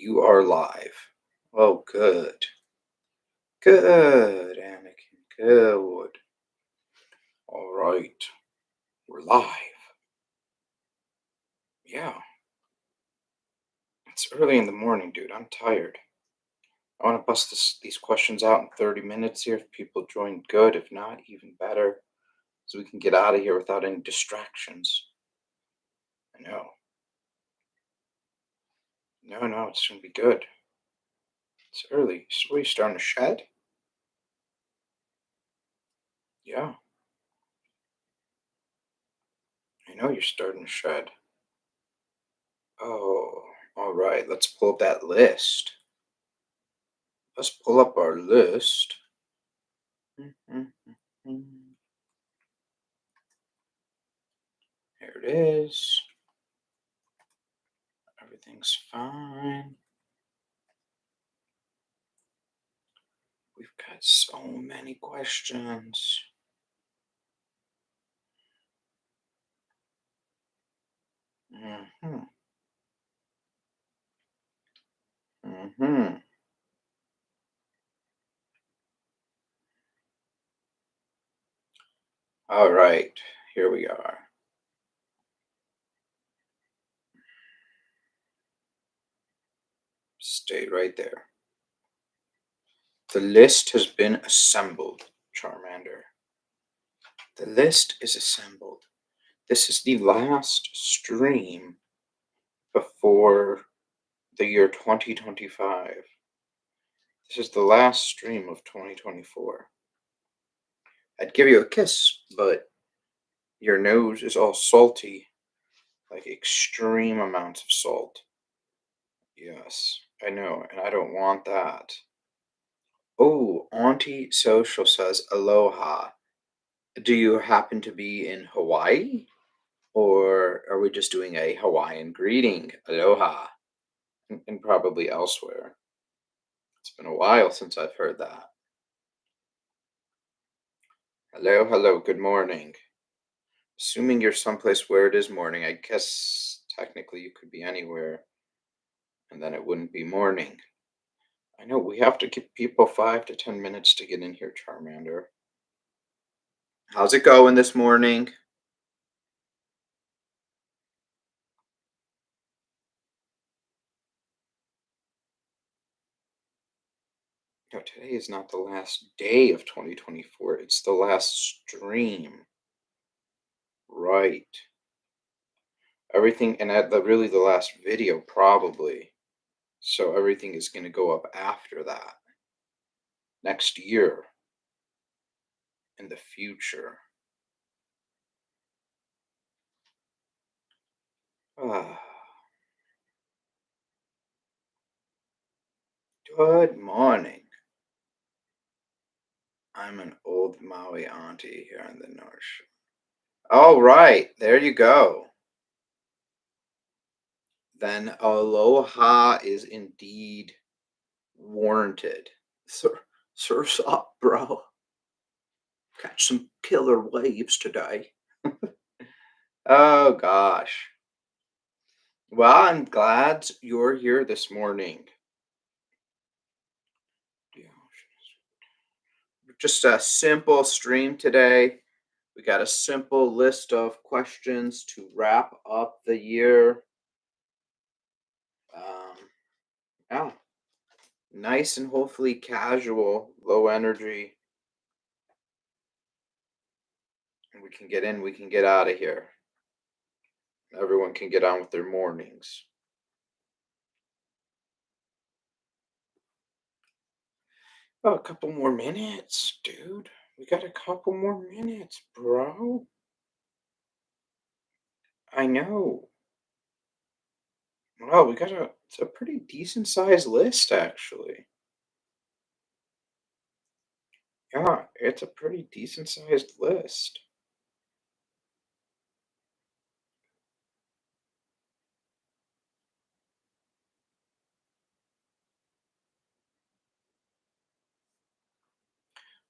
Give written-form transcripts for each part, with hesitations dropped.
You are live. Oh, good. Good, Anakin. Good. All right. We're live. Yeah. It's early in the morning, dude. I'm tired. I want to bust these questions out in 30 minutes here. If people join, good. If not, even better. So we can get out of here without any distractions. I know. No, it's going to be good. It's early. So are you starting to shed? Yeah. I know you're starting to shed. Oh, all right. Let's pull up that list. Let's pull up our list. Mhm. Here it is. Everything's fine. We've got so many questions. Hmm. Hmm. All right. Here we are. Stay right there. The list has been assembled, Charmander. The list is assembled. This is the last stream before the year 2025. This is the last stream of 2024. I'd give you a kiss, but your nose is all salty, like extreme amounts of salt. Yes, I know, and I don't want that. Oh, Auntie Social says aloha. Do you happen to be in Hawaii? Or are we just doing a Hawaiian greeting? Aloha. And probably elsewhere. It's been a while since I've heard that. Hello, good morning. Assuming you're someplace where it is morning, I guess technically you could be anywhere, and then it wouldn't be morning. I know we have to give people 5 to 10 minutes to get in here, Charmander. How's it going this morning? No, today is not the last day of 2024. It's the last stream. Right. Everything, and really the last video, probably. So everything is going to go up after that. Next year. In the future. Ah, good morning. I'm an old Maui auntie here in the North Shore. All right, there you go. Then aloha is indeed warranted. Surf's up, bro. Catch some killer waves today. Oh gosh. Well, I'm glad you're here this morning. Yeah, just a simple stream today. We got a simple list of questions to wrap up the year. Um, yeah, nice and hopefully casual, low energy. And we can get in, we can get out of here. Everyone can get on with their mornings. Oh, a couple more minutes, dude. We got a couple more minutes, bro. I know. Well, it's a pretty decent sized list, actually. Yeah, it's a pretty decent sized list.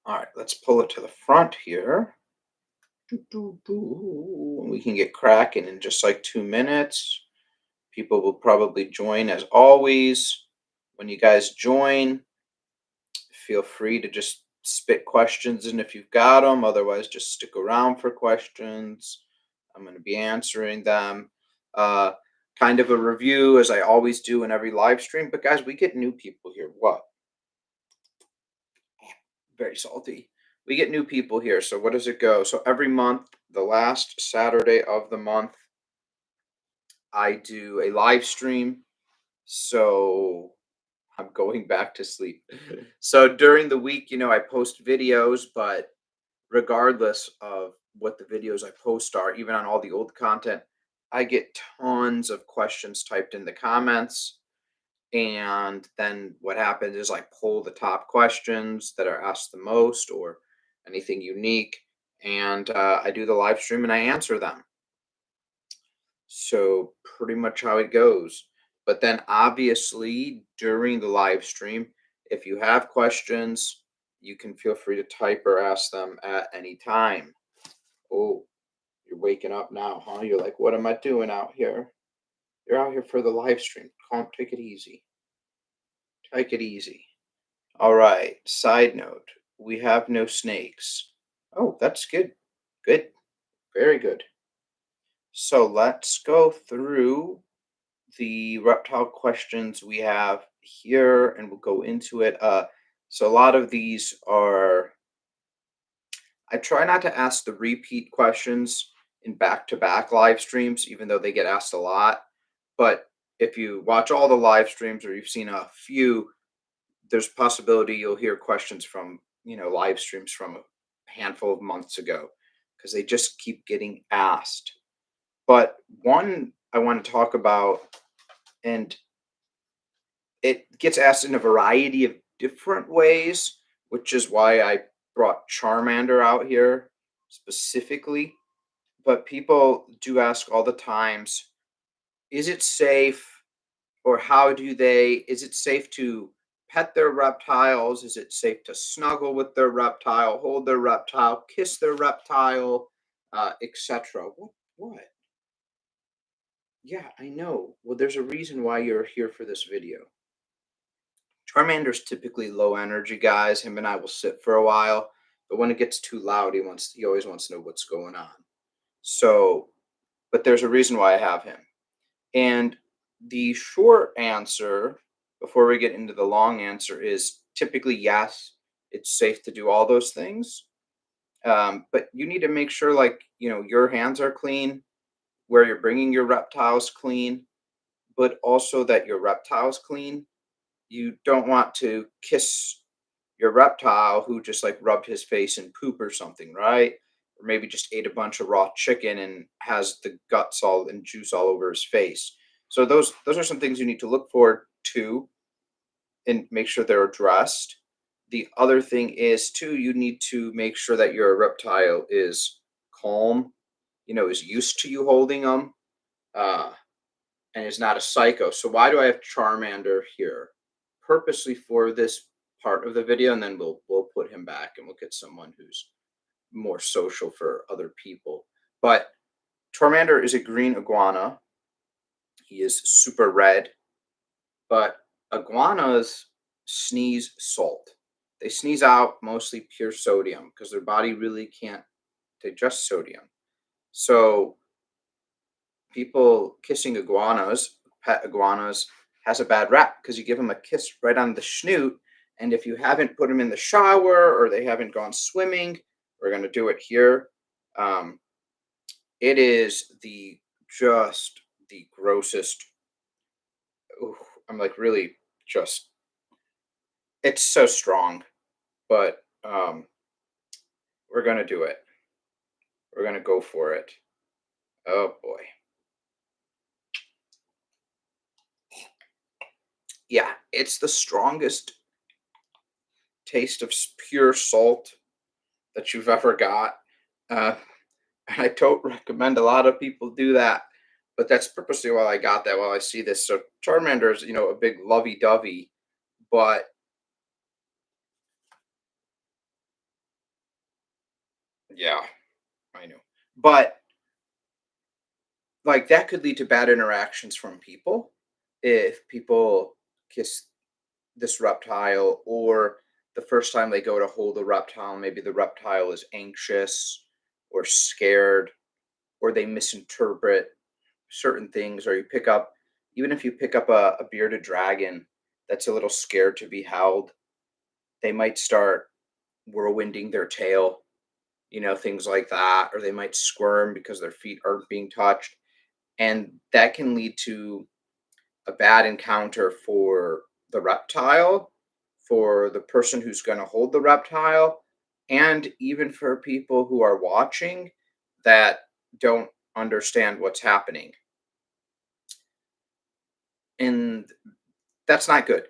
All right, let's pull it to the front here. We can get cracking in just like 2 minutes. People will probably join as always. When you guys join, feel free to just spit questions in if you've got them. Otherwise, just stick around for questions. I'm going to be answering them. Uh, kind of a review, as I always do in every live stream. But guys, we get new people here. What? Very salty. We get new people here. So what does it go? So every month, the last Saturday of the month, I do a live stream. So I'm going back to sleep. So during the week, I post videos, but regardless of what the videos I post are, even on all the old content, I get tons of questions typed in the comments. And then what happens is I pull the top questions that are asked the most or anything unique. And I do the live stream and I answer them. So pretty much how it goes. But then obviously during the live stream, if you have questions, you can feel free to type or ask them at any time. Oh, you're waking up now, huh? You're like, what am I doing out here? You're out here for the live stream. Calm, take it easy. Take it easy. All right. Side note, we have no snakes. Oh, that's good. Good. Very good. So let's go through the reptile questions we have here and we'll go into it. So a lot of these are, I try not to ask the repeat questions in back-to-back live streams, even though they get asked a lot. But if you watch all the live streams or you've seen a few, there's possibility you'll hear questions from, live streams from a handful of months ago because they just keep getting asked. But one I want to talk about, and it gets asked in a variety of different ways, which is why I brought Charmander out here specifically. But people do ask all the times, is it safe or is it safe to pet their reptiles? Is it safe to snuggle with their reptile, hold their reptile, kiss their reptile, etc.? What? Yeah, I know. Well, there's a reason why you're here for this video. Charmander's typically low energy guys. Him and I will sit for a while, but when it gets too loud, he always wants to know what's going on. So, but there's a reason why I have him. And the short answer, before we get into the long answer, is typically yes, it's safe to do all those things. But you need to make sure, like, your hands are clean, where you're bringing your reptiles clean, but also that your reptiles clean. You don't want to kiss your reptile who just like rubbed his face in poop or something, right? Or maybe just ate a bunch of raw chicken and has the guts all and juice all over his face. So those are some things you need to look for too and make sure they're addressed. The other thing is too, you need to make sure that your reptile is calm, is used to you holding them, uh, and is not a psycho. So why do I have Charmander here? Purposely for this part of the video, and then we'll put him back and we'll get someone who's more social for other people. But Charmander is a green iguana. He is super red, but iguanas sneeze salt. They sneeze out mostly pure sodium because their body really can't digest sodium. So people kissing iguanas, pet iguanas, has a bad rap because you give them a kiss right on the snoot. And if you haven't put them in the shower or they haven't gone swimming, we're going to do it here. Um, it is just the grossest. Ooh, I'm like really just, it's so strong, but we're going to do it. We're going to go for it. Oh boy. Yeah, it's the strongest taste of pure salt that you've ever got. Uh, I don't recommend a lot of people do that, but that's purposely why I got that while I see this. So Charmander is, a big lovey-dovey, but yeah, I know. But like that could lead to bad interactions from people if people kiss this reptile, or the first time they go to hold a reptile, maybe the reptile is anxious or scared, or they misinterpret certain things, or you pick up, even if you pick up a bearded dragon that's a little scared to be held, they might start whirlwinding their tail, things like that, or they might squirm because their feet aren't being touched. And that can lead to a bad encounter for the reptile, for the person who's going to hold the reptile, and even for people who are watching that don't understand what's happening. And that's not good.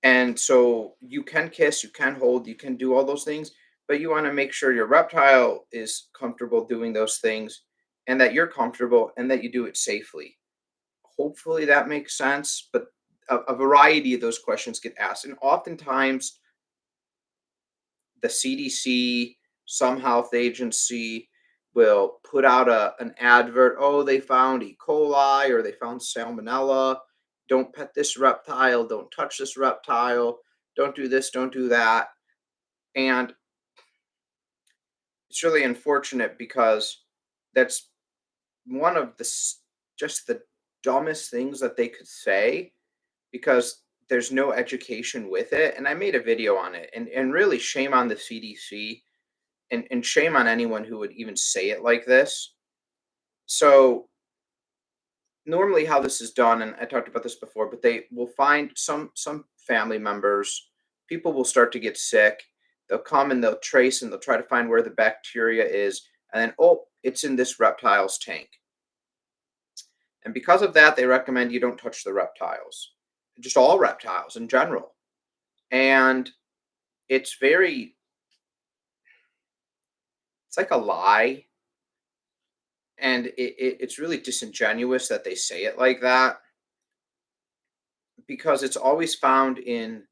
And so you can kiss, you can hold, you can do all those things, but you want to make sure your reptile is comfortable doing those things, and that you're comfortable, and that you do it safely. Hopefully that makes sense, but a variety of those questions get asked. And oftentimes, the CDC, some health agency will put out an advert. Oh, they found E. coli or they found salmonella. Don't pet this reptile. Don't touch this reptile. Don't do this. Don't do that. And it's really unfortunate because that's one of just the dumbest things that they could say, because there's no education with it. And I made a video on it, and really shame on the CDC, and shame on anyone who would even say it like this. So normally how this is done, and I talked about this before, but they will find some family members, people will start to get sick. They'll come and they'll trace and they'll try to find where the bacteria is, and then, oh, it's in this reptile's tank. And because of that, they recommend you don't touch the reptiles, just all reptiles in general. And it's very, it's like a lie. And it's really disingenuous that they say it like that, because it's always found in,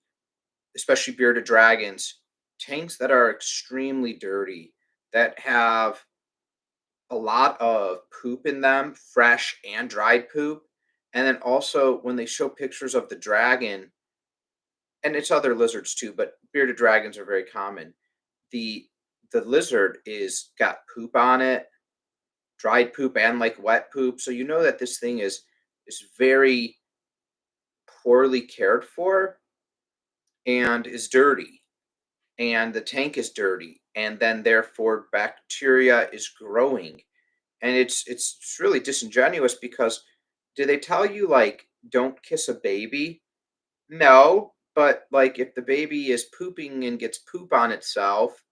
especially bearded dragons, tanks that are extremely dirty, that have a lot of poop in them, fresh and dried poop. And then also, when they show pictures of the dragon, and it's other lizards too, but bearded dragons are very common. The the lizard is got poop on it, dried poop and like wet poop. So you know that this thing is very poorly cared for, and is dirty, and the tank is dirty, and then therefore bacteria is growing. And it's really disingenuous, because do they tell you, like, don't kiss a baby? No, but like, if the baby is pooping and gets poop on itself,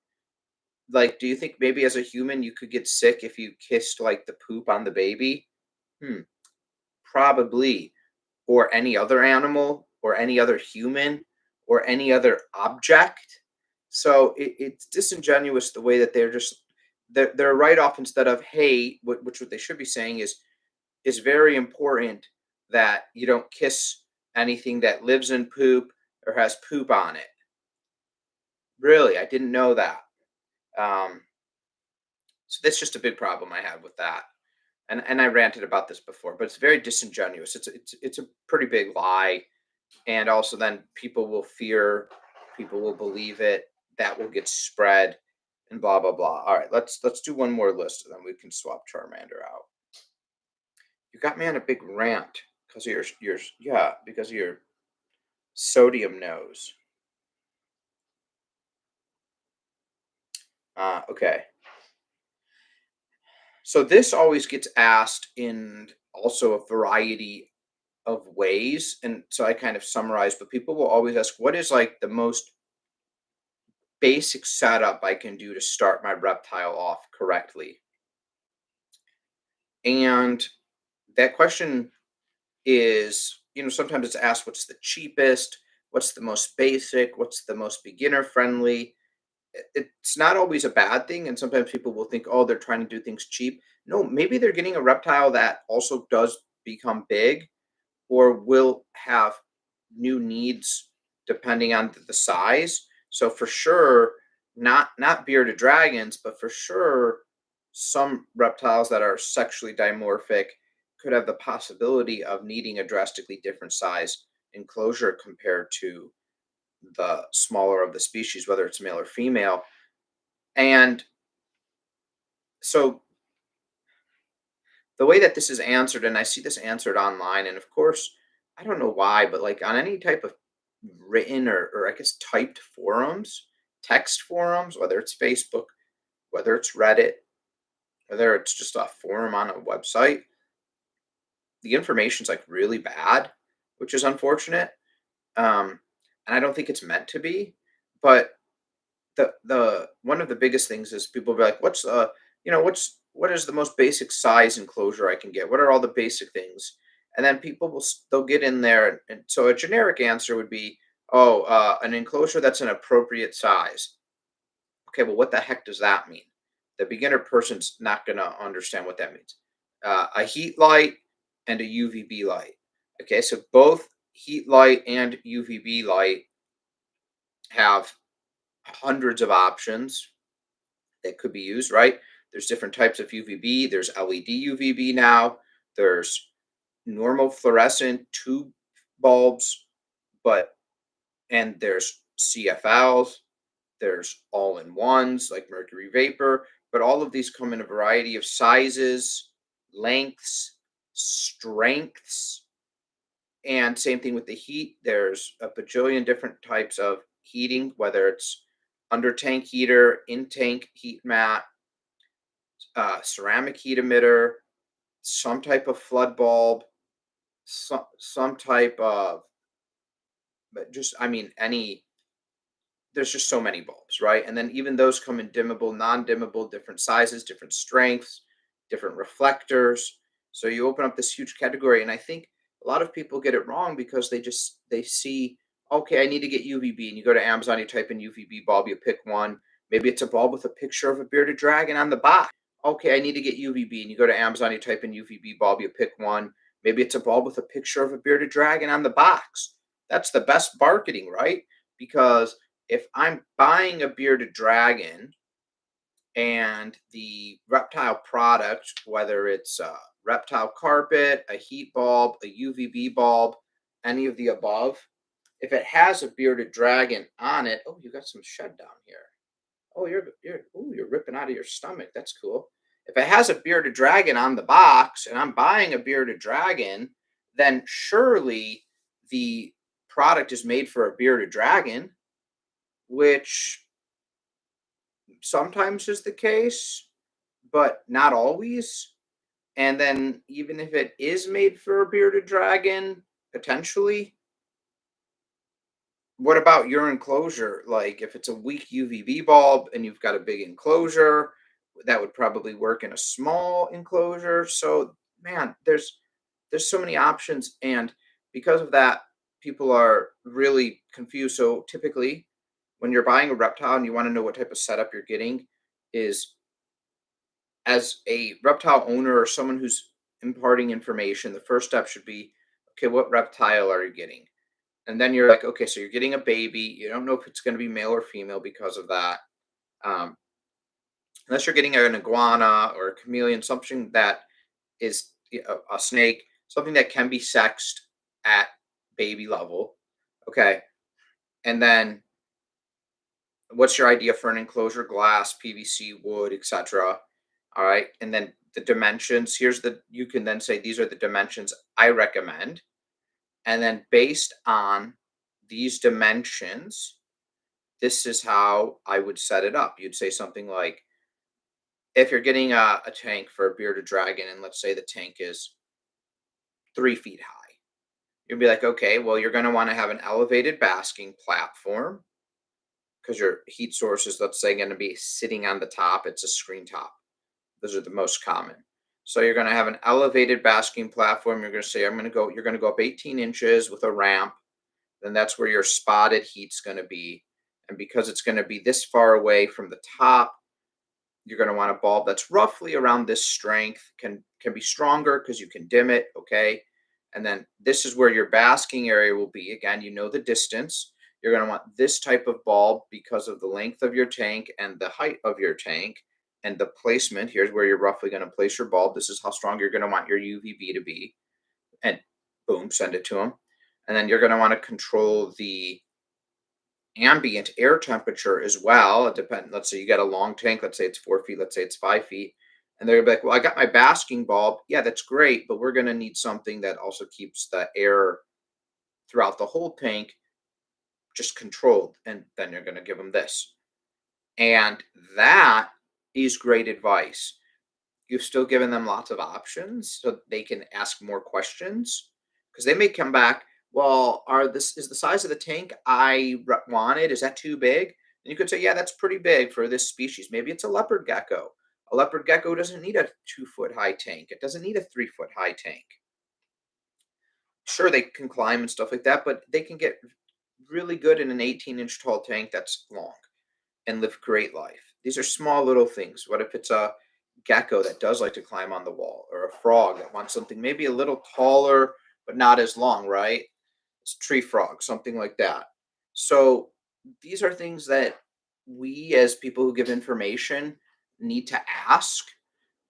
like, do you think maybe as a human you could get sick if you kissed like the poop on the baby? Hmm, probably. Or any other animal, or any other human, or any other object. So it's disingenuous the way that they're right off, instead of, hey, which what they should be saying is very important, that you don't kiss anything that lives in poop or has poop on it. Really, I didn't know that. Um, so that's just a big problem I had with that. And I ranted about this before, but it's very disingenuous. It's a pretty big lie. And also, then people will fear, people will believe it, that will get spread, and blah blah blah. All right, let's do one more list, and then we can swap Charmander out. You got me on a big rant because of your yeah, because of your sodium nose. Okay. So this always gets asked in also a variety of ways, and so I kind of summarize, but people will always ask, what is like the most basic setup I can do to start my reptile off correctly? And that question is, sometimes it's asked, what's the cheapest? What's the most basic? What's the most beginner friendly? It's not always a bad thing. And sometimes people will think, oh, they're trying to do things cheap. No, maybe they're getting a reptile that also does become big, or will have new needs depending on the size. So for sure, not bearded dragons, but for sure some reptiles that are sexually dimorphic could have the possibility of needing a drastically different size enclosure compared to the smaller of the species, whether it's male or female. And so the way that this is answered, and I see this answered online, and of course, I don't know why, but like on any type of written or I guess typed forums, text forums, whether it's Facebook, whether it's Reddit, whether it's just a forum on a website, the information's like really bad, which is unfortunate. And I don't think it's meant to be. But the one of the biggest things is people be like, "What's what is the most basic size enclosure I can get? What are all the basic things?" And then people they'll get in there, and so a generic answer would be, "Oh, an enclosure that's an appropriate size." Okay, well, what the heck does that mean? The beginner person's not going to understand what that means. A heat light and a UVB light. Okay, so both heat light and UVB light have hundreds of options that could be used, right? There's different types of UVB. There's LED UVB now. There's normal fluorescent tube bulbs, but and there's CFLs. There's all-in-ones like mercury vapor, but all of these come in a variety of sizes, lengths, strengths, and same thing with the heat. There's a bajillion different types of heating, whether it's under tank heater, in tank heat mat, ceramic heat emitter, some type of flood bulb, some type of, but just I mean any. There's just so many bulbs, right? And then even those come in dimmable, non-dimmable, different sizes, different strengths, different reflectors. So you open up this huge category, and I think a lot of people get it wrong because they see, okay, I need to get UVB, and you go to Amazon, you type in UVB bulb, you pick one. Maybe it's a bulb with a picture of a bearded dragon on the box. Okay, I need to get UVB, and you go to Amazon, you type in UVB bulb, you pick one. Maybe it's a bulb with a picture of a bearded dragon on the box. That's the best marketing, right? Because if I'm buying a bearded dragon and the reptile product, whether it's a reptile carpet, a heat bulb, a UVB bulb, any of the above, if it has a bearded dragon on it, oh, you got some shed down here. Oh, you're ripping out of your stomach. That's cool. If it has a bearded dragon on the box and I'm buying a bearded dragon, then surely the product is made for a bearded dragon, which sometimes is the case, but not always. And then even if it is made for a bearded dragon, potentially, what about your enclosure? Like if it's a weak UVB bulb and you've got a big enclosure, that would probably work in a small enclosure. So man, there's so many options, and because of that, people are really confused. So typically, when you're buying a reptile and you want to know what type of setup you're getting, is as a reptile owner or someone who's imparting information, the first step should be, okay, what reptile are you getting? And then you're like, okay, so you're getting a baby. You don't know if it's going to be male or female because of that. Um, Unless you're getting an iguana or a chameleon, something that is a snake, something that can be sexed at baby level. Okay. And then what's your idea for an enclosure? Glass, PVC, wood, etc. All right. And then the dimensions. You can then say, these are the dimensions I recommend. And then based on these dimensions, this is how I would set it up. You'd say something like, if you're getting a tank for a bearded dragon, and let's say the tank is 3 feet high, you'd be like, okay, well, you're going to want to have an elevated basking platform because your heat source is, let's say, going to be sitting on the top. It's a screen top. Those are the most common. So you're going to have an elevated basking platform. You're going to say, you're going to go up 18 inches with a ramp. Then that's where your spotted heat's going to be. And because it's going to be this far away from the top, you're going to want a bulb that's roughly around this strength. Can be stronger because you can dim it. Okay. And then this is where your basking area will be. Again, you know the distance. You're going to want this type of bulb because of the length of your tank and the height of your tank. And the placement, here's where you're roughly going to place your bulb. This is how strong you're going to want your UVB to be. And boom, send it to them. And then you're going to want to control the ambient air temperature as well. It depends. Let's say you got a long tank. Let's say it's 4 feet. Let's say it's 5 feet. And they're like, well, I got my basking bulb. Yeah, that's great. But we're going to need something that also keeps the air throughout the whole tank just controlled. And then you're going to give them this. And that is great advice. You've still given them lots of options so they can ask more questions because they may come back. Well, are this is the size of the tank I wanted? Is that too big? And you could say, yeah, that's pretty big for this species. Maybe it's a leopard gecko. A leopard gecko doesn't need a 2 foot high tank. It doesn't need a 3 foot high tank. Sure, they can climb and stuff like that, but they can get really good in an 18-inch tall tank that's long and live great life. These are small little things. What if it's a gecko that does like to climb on the wall, or a frog that wants something maybe a little taller but not as long, right? It's a tree frog, something like that. So these are things that we as people who give information need to ask,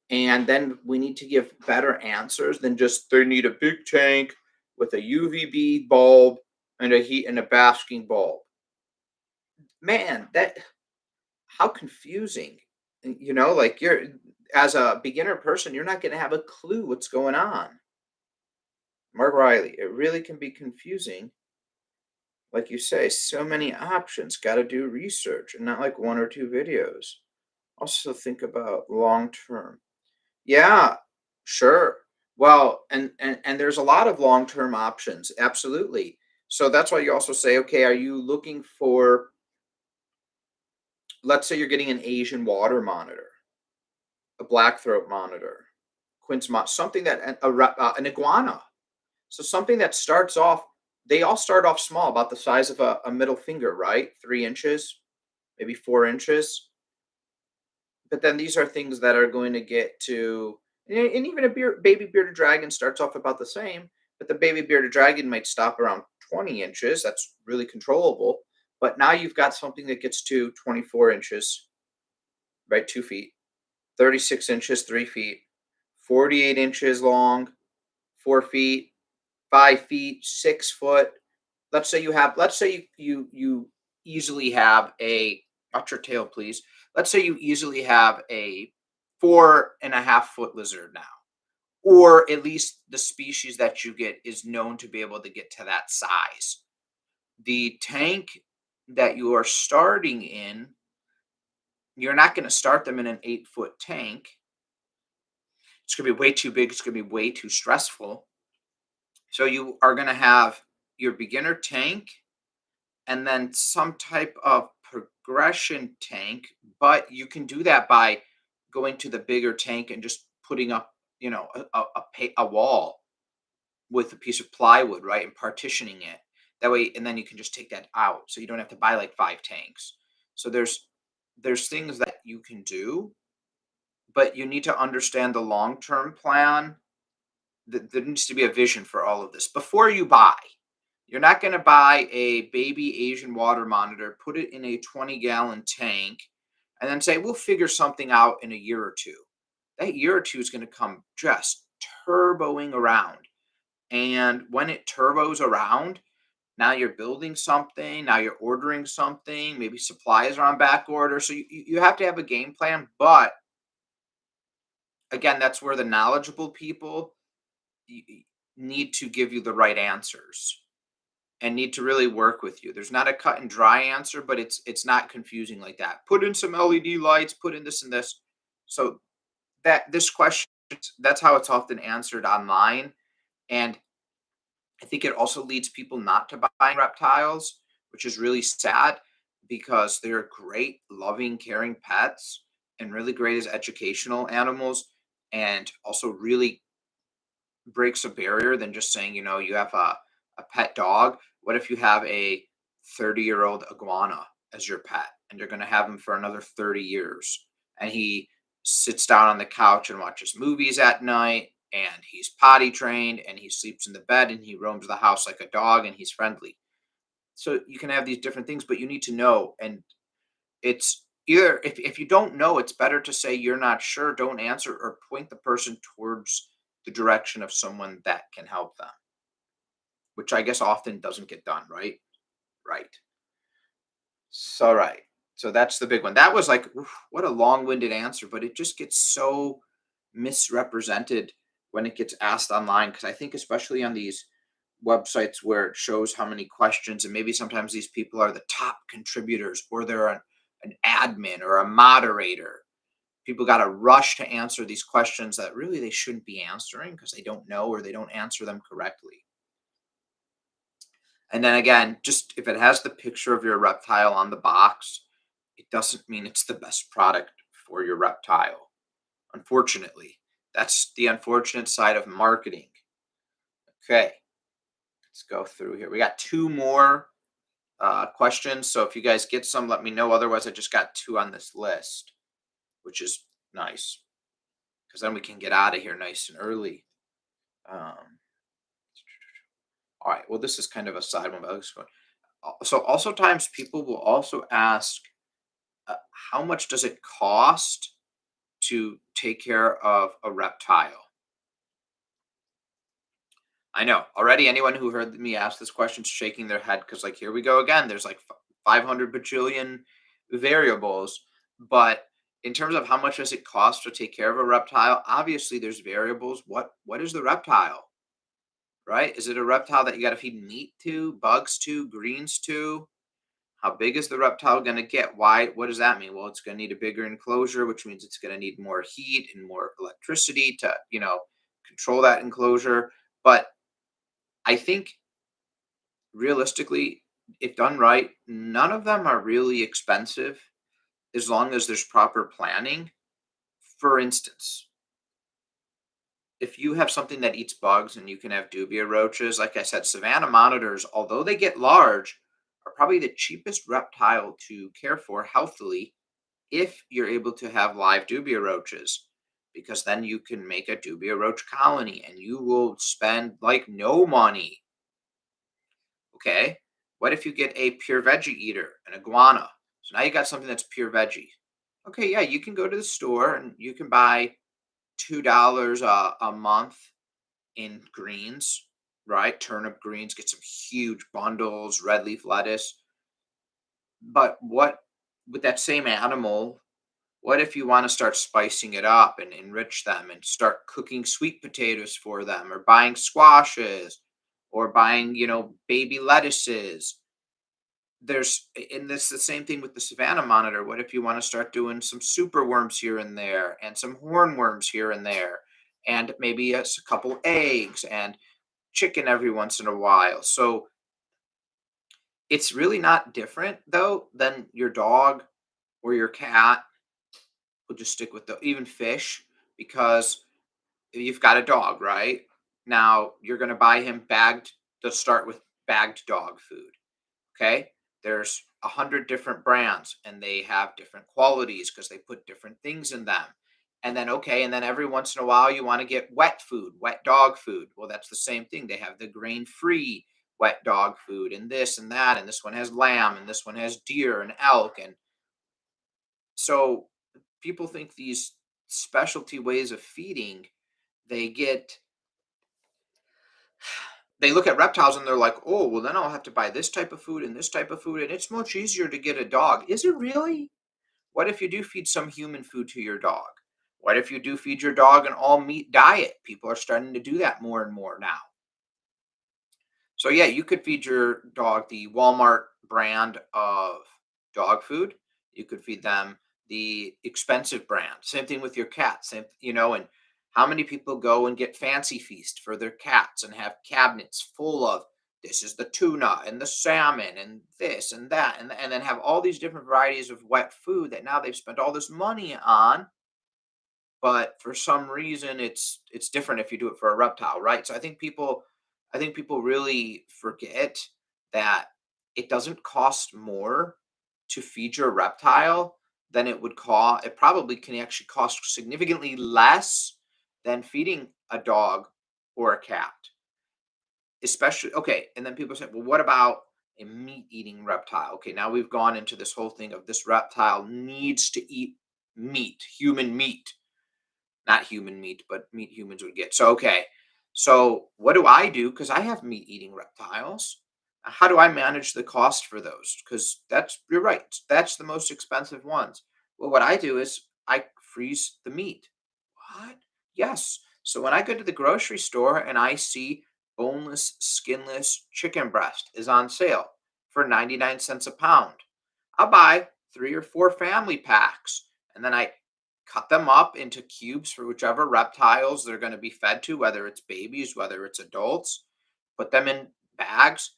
and then we need to give better answers than just they need a big tank with a UVB bulb and a heat and a basking bulb. Man, that how confusing. Like you're as a beginner person, you're not going to have a clue what's going on. Mark Riley, it really can be confusing. Like you say, so many options, got to do research and not like one or two videos. Also think about long term. Yeah, sure. Well, and there's a lot of long term options. Absolutely. So that's why you also say, okay, are you looking for, let's say you're getting an Asian water monitor, a black throat monitor, something that an iguana. So something that starts off, they all start off small, about the size of a middle finger, right? 3 inches, maybe 4 inches. But then these are things that are going to get to, and even a baby bearded dragon starts off about the same, but the baby bearded dragon might stop around 20 inches. That's really controllable. But now you've got something that gets to 24 inches, right? 2 feet, 36 inches, 3 feet, 48 inches long, 4 feet, 5 feet, 6 foot. Let's say you easily have a, watch your tail, please. Let's say you easily have a 4.5 foot lizard now, or at least the species that you get is known to be able to get to that size. The tank that you are starting in, you're not going to start them in an 8 foot tank. It's going to be way too big. It's going to be way too stressful. So you are going to have your beginner tank and then some type of progression tank, but you can do that by going to the bigger tank and just putting up, a wall with a piece of plywood, right, and partitioning it that way, and then you can just take that out, so you don't have to buy like 5 tanks. So there's things that you can do, but you need to understand the long term plan. There needs to be a vision for all of this before you buy. You're not going to buy a baby Asian water monitor, put it in a 20-gallon tank, and then say, we'll figure something out in a year or two. That year or two is going to come just turboing around. And when it turbos around, now you're building something, now you're ordering something, maybe supplies are on back order. So you have to have a game plan. But again, that's where the knowledgeable people need to give you the right answers and need to really work with you. There's not a cut and dry answer, but it's not confusing like that. Put in some LED lights, put in this and this. So that this question, that's how it's often answered online. And I think it also leads people not to buy reptiles, which is really sad because they're great, loving, caring pets and really great as educational animals, and also really breaks a barrier than just saying, you have a pet dog. What if you have a 30-year-old iguana as your pet and you're going to have him for another 30 years? And he sits down on the couch and watches movies at night, and he's potty trained, and he sleeps in the bed, and he roams the house like a dog, and he's friendly. So you can have these different things, but you need to know. And it's, either if you don't know, it's better to say you're not sure, don't answer, or point the person towards the direction of someone that can help them, which I guess often doesn't get done, right? Right. So right. So that's the big one. That was like, oof, what a long-winded answer, but it just gets so misrepresented when it gets asked online. Because I think especially on these websites where it shows how many questions, and maybe sometimes these people are the top contributors or they're an admin or a moderator. People got to rush to answer these questions that really they shouldn't be answering because they don't know or they don't answer them correctly. And then again, just if it has the picture of your reptile on the box, it doesn't mean it's the best product for your reptile. Unfortunately, that's the unfortunate side of marketing. Okay, let's go through here. We got two more questions. So if you guys get some, let me know. Otherwise, I just got two on this list, which is nice because then we can get out of here nice and early. All right. Well, this is kind of a side one, but this one. So also times people will also ask, how much does it cost to take care of a reptile? I know already. Anyone who heard me ask this question is shaking their head because, like, here we go again. There's like 500 bajillion variables, but in terms of how much does it cost to take care of a reptile, obviously there's variables. What is the reptile? Right? Is it a reptile that you got to feed meat to, bugs to, greens to? How big is the reptile going to get? Why? What does that mean? Well, it's going to need a bigger enclosure, which means it's going to need more heat and more electricity to, control that enclosure. But I think realistically, if done right, none of them are really expensive as long as there's proper planning. For instance, if you have something that eats bugs and you can have dubia roaches, like I said, savanna monitors, although they get large, are probably the cheapest reptile to care for healthily if you're able to have live dubia roaches, because then you can make a dubia roach colony and you will spend like no money. Okay. What if you get a pure veggie eater, an iguana? So now you got something that's pure veggie. Okay. Yeah. You can go to the store and you can buy $2 a month in greens, right? Turnip greens, get some huge bundles, red leaf lettuce. But what with that same animal, what if you want to start spicing it up and enrich them and start cooking sweet potatoes for them or buying squashes or buying, baby lettuces? And this the same thing with the Savannah monitor. What if you want to start doing some super worms here and there and some hornworms here and there and maybe a couple eggs and chicken every once in a while? So it's really not different though than your dog or your cat. We'll just stick with the even fish because you've got a dog, right? Now you're going to buy him bagged to start with bagged dog food. Okay. There's 100 different brands and they have different qualities because they put different things in them. And then, okay. And then every once in a while, you want to get wet food, wet dog food. Well, that's the same thing. They have the grain free wet dog food and this and that. And this one has lamb and this one has deer and elk. And so people think these specialty ways of feeding, they get they look at reptiles and they're like, oh, well, then I'll have to buy this type of food and this type of food, and it's much easier to get a dog. Is it really? What if you do feed some human food to your dog? What if you do feed your dog an all meat diet? People are starting to do that more and more now. So yeah, you could feed your dog the Walmart brand of dog food. You could feed them the expensive brand. Same thing with your cat. And how many people go and get fancy feast for their cats and have cabinets full of this is the tuna and the salmon and this and that and then have all these different varieties of wet food that now they've spent all this money on, but for some reason it's different if you do it for a reptile, right? So I think people really forget that it doesn't cost more to feed your reptile than it would cost. It probably can actually cost significantly less than feeding a dog or a cat. Especially, okay, and then people say, well, what about a meat eating reptile. Okay, now we've gone into this whole thing of this reptile needs to eat meat, human meat, not human meat, but meat humans would get. So, okay, so what do I do? Because I have meat eating reptiles. How do I manage the cost for those? Because you're right, that's the most expensive ones. Well, what I do is I freeze the meat. What? Yes. So when I go to the grocery store and I see boneless, skinless chicken breast is on sale for 99 cents a pound, I'll buy 3 or 4 family packs and then I cut them up into cubes for whichever reptiles they're going to be fed to, whether it's babies, whether it's adults, put them in bags,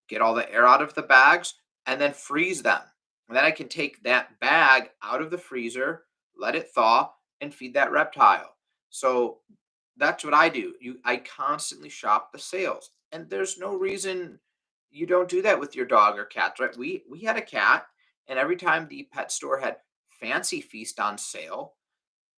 get all the air out of the bags, and then freeze them. And then I can take that bag out of the freezer, let it thaw, and feed that reptile. So that's what I do. I constantly shop the sales. And there's no reason you don't do that with your dog or cat, right? We had a cat, and every time the pet store had Fancy Feast on sale,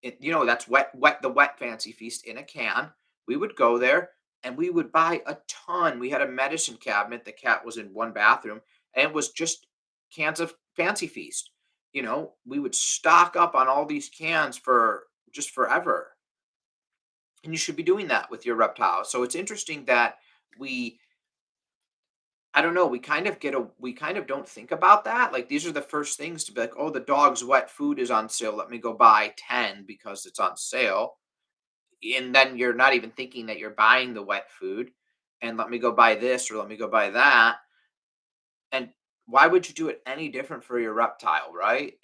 that's the wet Fancy Feast in a can. We would go there and we would buy a ton. We had a medicine cabinet. The cat was in one bathroom, and it was just cans of Fancy Feast. We would stock up on all these cans for just forever. And you should be doing that with your reptiles. So it's interesting that we I don't know, we kind of don't think about that. Like, these are the first things to be like, "Oh, the dog's wet food is on sale. Let me go buy 10 because it's on sale." And then you're not even thinking that you're buying the wet food, and let me go buy this or let me go buy that. And why would you do it any different for your reptile, right?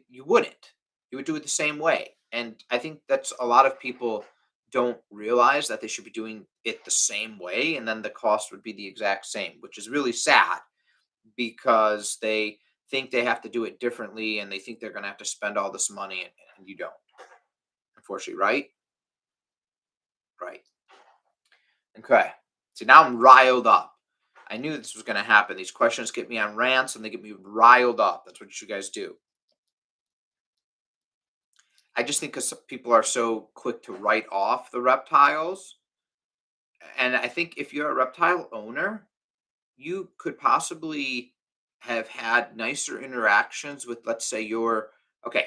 You wouldn't. You would do it the same way. And I think that's a lot of people don't realize that they should be doing it the same way, and then the cost would be the exact same, which is really sad because they think they have to do it differently and they think they're going to have to spend all this money, and you don't, unfortunately, right? Right. Okay. So now I'm riled up. I knew this was going to happen. These questions get me on rants and they get me riled up. That's what you guys do. I just think because people are so quick to write off the reptiles. And I think if you're a reptile owner, you could possibly have had nicer interactions with, let's say, okay,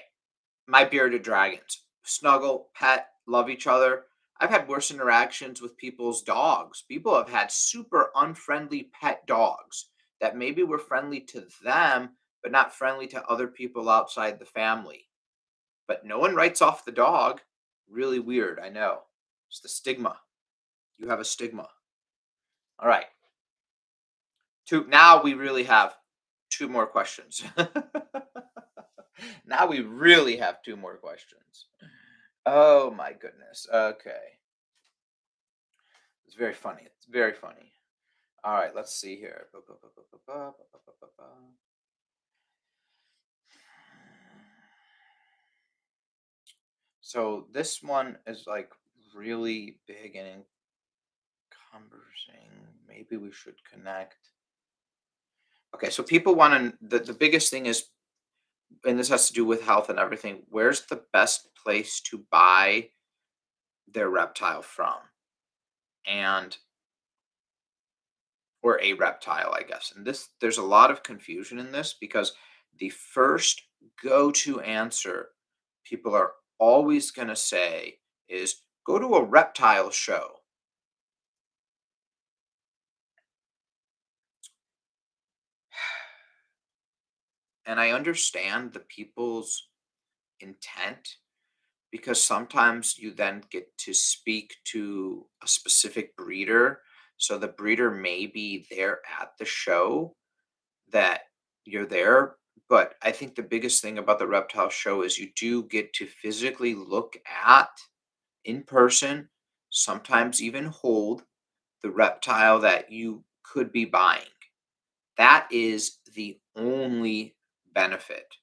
my bearded dragons snuggle, pet, love each other. I've had worse interactions with people's dogs. People have had super unfriendly pet dogs that maybe were friendly to them, but not friendly to other people outside the family. But no one writes off the dog. Really weird, I know. It's the stigma. You have a stigma. All right. Now we really have 2 more questions. Now we really have 2 more questions. Oh my goodness. Okay. It's very funny. It's very funny. All right, let's see here. So this one is like really big and encompassing. Maybe we should connect. Okay, so people want to, the biggest thing is, and this has to do with health and everything, where's the best place to buy their reptile from? And or a reptile, I guess. And there's a lot of confusion in this because the first go-to answer people are always going to say is go to a reptile show. And I understand the people's intent because sometimes you then get to speak to a specific breeder. So the breeder may be there at the show that you're there. But I think the biggest thing about the reptile show is you do get to physically look at in person, sometimes even hold the reptile that you could be buying. That is the only benefit.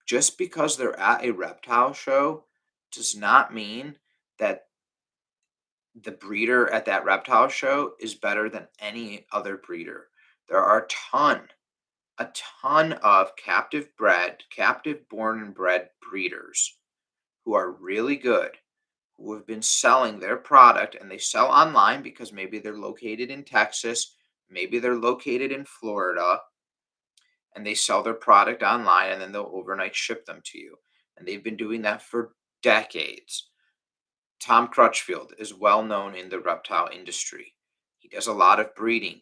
Just because they're at a reptile show does not mean that the breeder at that reptile show is better than any other breeder. There are a ton of captive born and bred breeders who are really good, who have been selling their product and they sell online because maybe they're located in Texas. Maybe they're located in Florida and they sell their product online and then they'll overnight ship them to you. And they've been doing that for decades. Tom Crutchfield is well known in the reptile industry. He does a lot of breeding.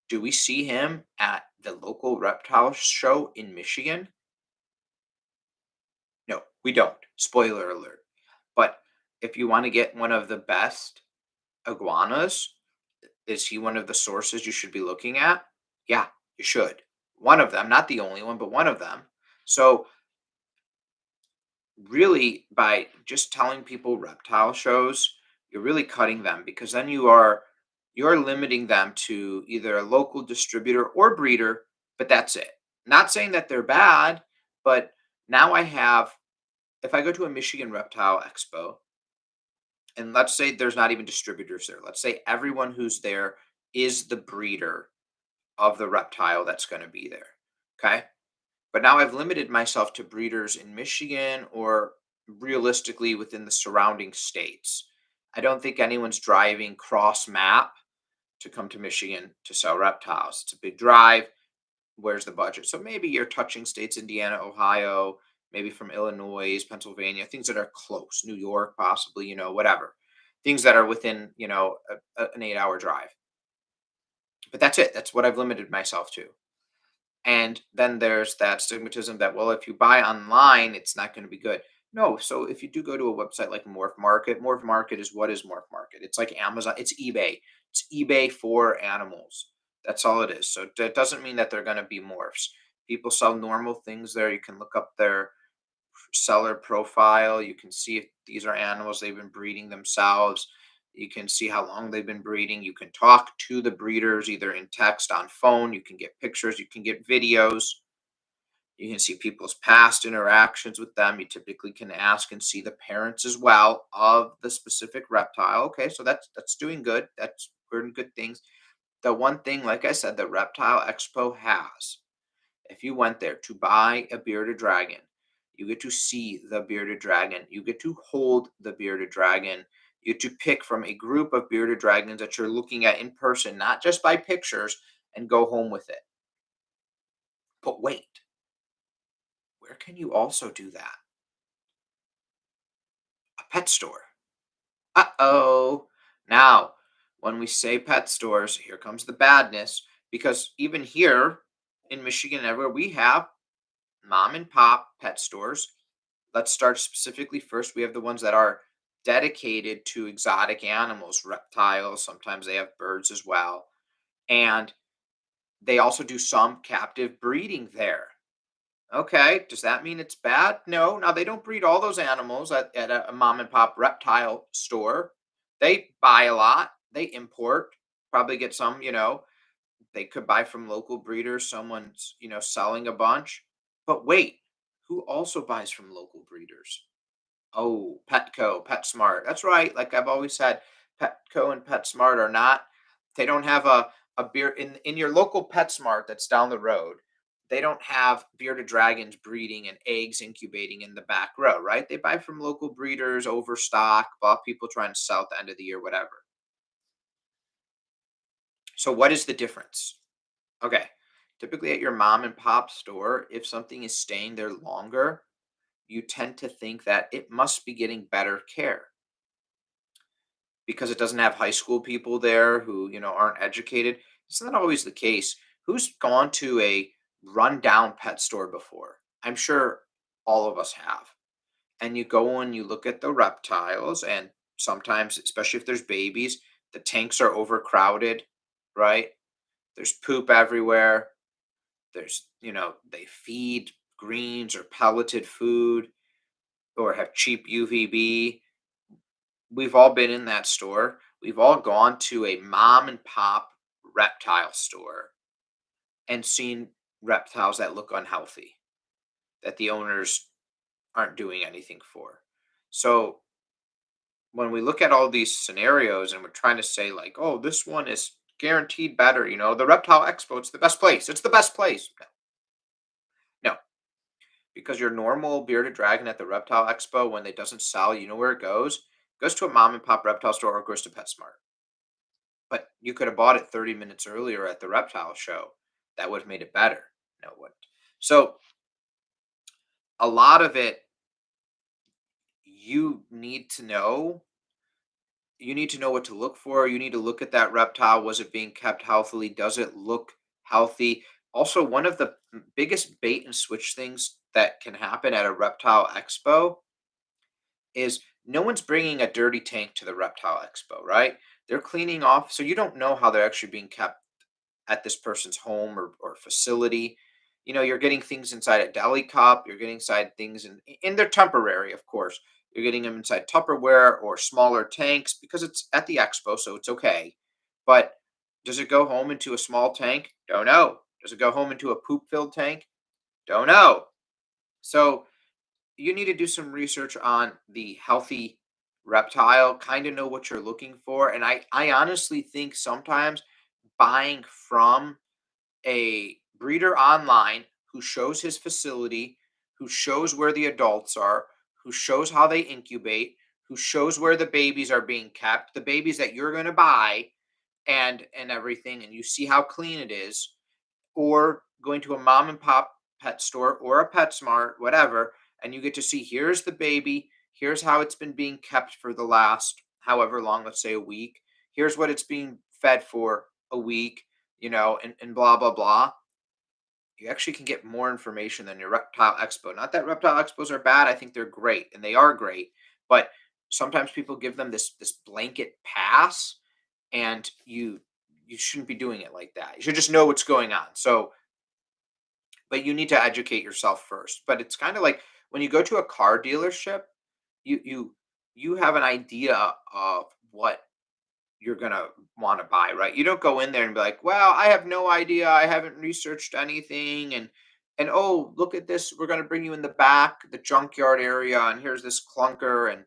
Do we see him at the local reptile show in Michigan? No, we don't. Spoiler alert. But if you want to get one of the best iguanas, is he one of the sources you should be looking at? Yeah, you should. One of them, not the only one, but one of them. So, really, by just telling people reptile shows, you're really cutting them because then you're limiting them to either a local distributor or breeder, but that's it. Not saying that they're bad, but now I have if I go to a Michigan Reptile Expo, and let's say there's not even distributors there. Let's say everyone who's there is the breeder of the reptile that's going to be there. Okay. But now I've limited myself to breeders in Michigan or realistically within the surrounding states. I don't think anyone's driving cross map to come to Michigan to sell reptiles. It's a big drive. Where's the budget? So maybe you're touching states, Indiana, Ohio, maybe from Illinois, Pennsylvania, things that are close, New York, possibly, whatever. Things that are within, an 8 hour drive. But that's it. That's what I've limited myself to. And then there's that stigmatism that, well, if you buy online, it's not going to be good. No. So if you do go to a website like Morph Market is what is Morph Market? It's like Amazon, it's eBay. It's eBay for animals. That's all it is. So that doesn't mean that they're going to be morphs. People sell normal things there. You can look up their seller profile. You can see if these are animals they've been breeding themselves. You can see how long they've been breeding. You can talk to the breeders either in text, on phone. You can get pictures. You can get videos. You can see people's past interactions with them. You typically can ask and see the parents as well of the specific reptile. Okay, so that's doing good. That's good things. The one thing, like I said, the Reptile Expo has if you went there to buy a bearded dragon, you get to see the bearded dragon. You get to hold the bearded dragon. You get to pick from a group of bearded dragons that you're looking at in person, not just by pictures, and go home with it. But wait, where can you also do that? A pet store. Uh oh. Now, when we say pet stores, here comes the badness because even here in Michigan and everywhere, we have mom and pop pet stores. Let's start specifically first. We have the ones that are dedicated to exotic animals, reptiles. Sometimes they have birds as well. And they also do some captive breeding there. Okay. Does that mean it's bad? No. Now, they don't breed all those animals at a mom and pop reptile store. They buy a lot, they import, probably get some, they could buy from local breeders. Someone's, selling a bunch. But wait, who also buys from local breeders? Oh, Petco, PetSmart. That's right. Like I've always said, Petco and PetSmart are not. They don't have a beer in your local PetSmart that's down the road. They don't have bearded dragons breeding and eggs incubating in the back row, right? They buy from local breeders, overstock, bought people trying to sell at the end of the year, whatever. So what is the difference? Okay. Typically at your mom and pop store, if something is staying there longer, you tend to think that it must be getting better care because it doesn't have high school people there who, aren't educated. It's not always the case. Who's gone to a rundown pet store before? I'm sure all of us have. And you go and you look at the reptiles, and sometimes, especially if there's babies, the tanks are overcrowded, right? There's poop everywhere. They feed greens or pelleted food or have cheap UVB. We've all been in that store. We've all gone to a mom and pop reptile store and seen reptiles that look unhealthy, that the owners aren't doing anything for. So when we look at all these scenarios and we're trying to say, like, oh, this one is guaranteed better, the Reptile Expo, it's the best place. It's the best place. No, because your normal bearded dragon at the Reptile Expo, when it doesn't sell, you know where it goes? It goes to a mom and pop reptile store or it goes to PetSmart. But you could have bought it 30 minutes earlier at the reptile show. That would have made it better. No, it wouldn't. So a lot of it you need to know. You need to know what to look for. You need to look at that reptile. Was it being kept healthily? Does it look healthy? Also, one of the biggest bait and switch things that can happen at a reptile expo is no one's bringing a dirty tank to the reptile expo, right? They're cleaning off, so you don't know how they're actually being kept at this person's home or facility. You're getting things inside a deli cup, you're getting inside things in they're temporary, of course. You're getting them inside Tupperware or smaller tanks because it's at the expo, so it's okay. But does it go home into a small tank? Don't know. Does it go home into a poop filled tank? Don't know. So you need to do some research on the healthy reptile, kind of know what you're looking for. And I honestly think sometimes buying from a breeder online who shows his facility, who shows where the adults are, who shows how they incubate, who shows where the babies are being kept, the babies that you're going to buy and everything, and you see how clean it is, or going to a mom and pop pet store or a PetSmart, whatever, and you get to see here's the baby, here's how it's been being kept for the last however long, let's say a week, here's what it's being fed for a week, and blah blah blah. You actually can get more information than your reptile expo. Not that reptile expos are bad. I think they're great and they are great, but sometimes people give them this blanket pass, and you shouldn't be doing it like that. You should just know what's going on. So, but you need to educate yourself first. But it's kind of like when you go to a car dealership, you have an idea of what you're gonna want to buy, right? You don't go in there and be like, "Well, I have no idea. I haven't researched anything." And oh, look at this. We're gonna bring you in the back, the junkyard area, and here's this clunker, and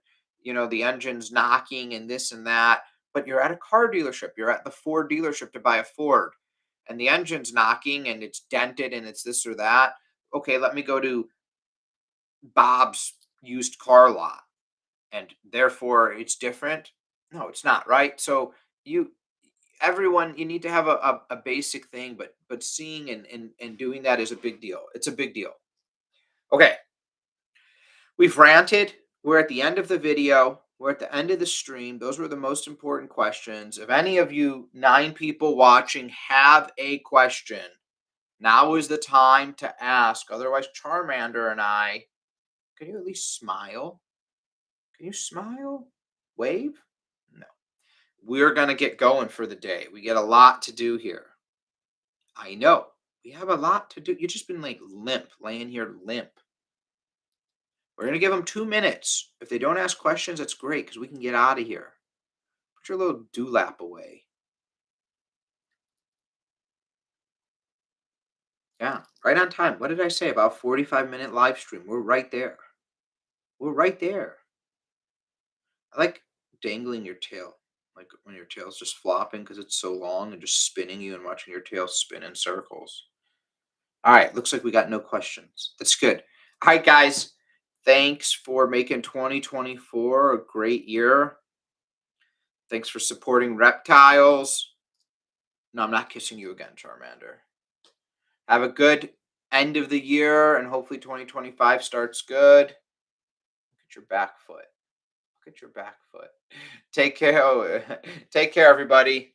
the engine's knocking, and this and that. But you're at a car dealership. You're at the Ford dealership to buy a Ford, and the engine's knocking, and it's dented, and it's this or that. Okay, let me go to Bob's used car lot, and therefore it's different. No, it's not, right? So you everyone you need to have a basic thing, but seeing and doing that is a big deal. It's a big deal. Okay, we've ranted. We're at the end of the video. We're at the end of the stream. Those were the most important questions. If any of you 9 people watching have a question, now is the time to ask. Otherwise, Charmander and I, can you at least smile? Can you smile? Wave? No. We're going to get going for the day. We get a lot to do here. I know. We have a lot to do. You've just been like limp, laying here limp. We're going to give them 2 minutes. If they don't ask questions, that's great because we can get out of here. Put your little dewlap away. Yeah, right on time. What did I say? About 45-minute live stream. We're right there. We're right there. I like dangling your tail, like when your tail's just flopping because it's so long and just spinning you and watching your tail spin in circles. All right, looks like we got no questions. That's good. All right, guys. Thanks for making 2024 a great year. Thanks for supporting reptiles. No, I'm not kissing you again, Charmander. Have a good end of the year, and hopefully 2025 starts good. Look at your back foot. Look at your back foot. Take care. Take care, everybody.